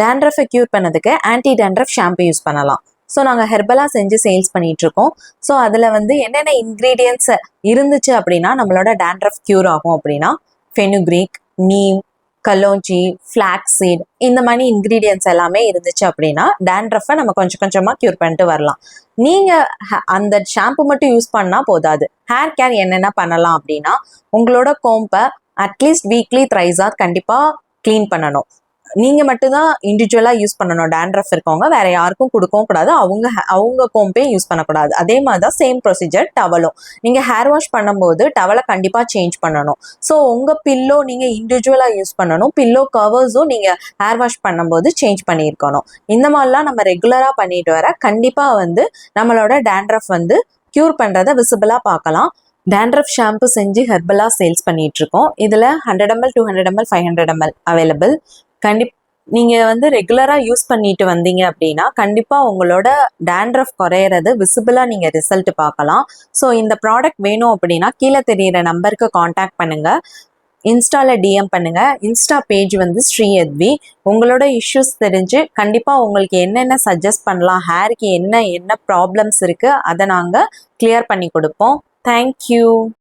டேண்ட்ரஃபை cure பண்ணதுக்கு anti dandruff shampoo use பண்ணலாம். So நாங்கள் ஹெர்பலாக செஞ்சு சேல்ஸ் பண்ணிகிட்ருக்கோம். ஸோ அதில் வந்து என்னென்ன இன்க்ரீடியன்ட்ஸ் இருந்துச்சு அப்படின்னா நம்மளோட டேண்ட்ரஃப் க்யூர் ஆகும் அப்படின்னா ஃபெனுக்ரீக், நீம், கலோஞ்சி, ஃப்ளாக்ஸீட் இந்த மாதிரி இன்க்ரீடியன்ட்ஸ் எல்லாமே இருந்துச்சு அப்படின்னா டேண்ட்ரஃபை நம்ம கொஞ்சம் கொஞ்சமாக க்யூர் பண்ணிட்டு வரலாம். நீங்கள் அந்த ஷாம்பு மட்டும் யூஸ் பண்ணால் போதாது. ஹேர் கேர் என்னென்ன பண்ணலாம் அப்படின்னா உங்களோட கோம்பை அட்லீஸ்ட் வீக்லி த்ரைஸாக கண்டிப்பாக க்ளீன் பண்ணணும். நீங்கள் மட்டும்தான் இண்டிவிஜுவலாக யூஸ் பண்ணணும். டேண்ட்ரஃப் இருக்கவங்க வேறு யாருக்கும் கொடுக்கவும் கூடாது. அவங்க கோம்பே யூஸ் பண்ணக்கூடாது. அதே மாதிரி தான் சேம் ப்ரொசீஜர் டவலும். நீங்கள் ஹேர் வாஷ் பண்ணும்போது டவலை கண்டிப்பாக சேஞ்ச் பண்ணணும். ஸோ உங்கள் பில்லோ நீங்கள் இண்டிவிஜுவலாக யூஸ் பண்ணணும். பில்லோ கவர்ஸும் நீங்கள் ஹேர் வாஷ் பண்ணும்போது சேஞ்ச் பண்ணியிருக்கணும். இந்த மாதிரிலாம் நம்ம ரெகுலராக பண்ணிட்டு வர கண்டிப்பாக வந்து நம்மளோட டேண்ட்ரஃப் வந்து க்யூர் பண்ணுறதை விசிபிளாக பார்க்கலாம். டேண்ட்ரஃப் ஷாம்பு செஞ்சு ஹெர்பலாக சேல்ஸ் பண்ணிகிட்ருக்கோம். இதில் 100 ml, 200 ml, 500 ml அவைலபிள். நீங்கள் வந்து ரெகுலராக யூஸ் பண்ணிட்டு வந்தீங்க அப்படின்னா கண்டிப்பாக உங்களோட டேண்ட்ரஃப் குறையிறது விசிபிளாக நீங்கள் ரிசல்ட் பார்க்கலாம். ஸோ இந்த ப்ராடக்ட் வேணும் அப்படின்னா கீழே தெரியிற நம்பருக்கு காண்டாக்ட் பண்ணுங்கள். இன்ஸ்டாவில் டிஎம் பண்ணுங்கள். இன்ஸ்டா பேஜ் வந்து ஸ்ரீயத்வி. உங்களோட இஷ்யூஸ் தெரிஞ்சு கண்டிப்பாக உங்களுக்கு என்னென்ன சஜஸ்ட் பண்ணலாம், ஹேருக்கு என்ன ப்ராப்ளம்ஸ் இருக்குது அதை நாங்கள் கிளியர் பண்ணி கொடுப்போம். தேங்க்யூ.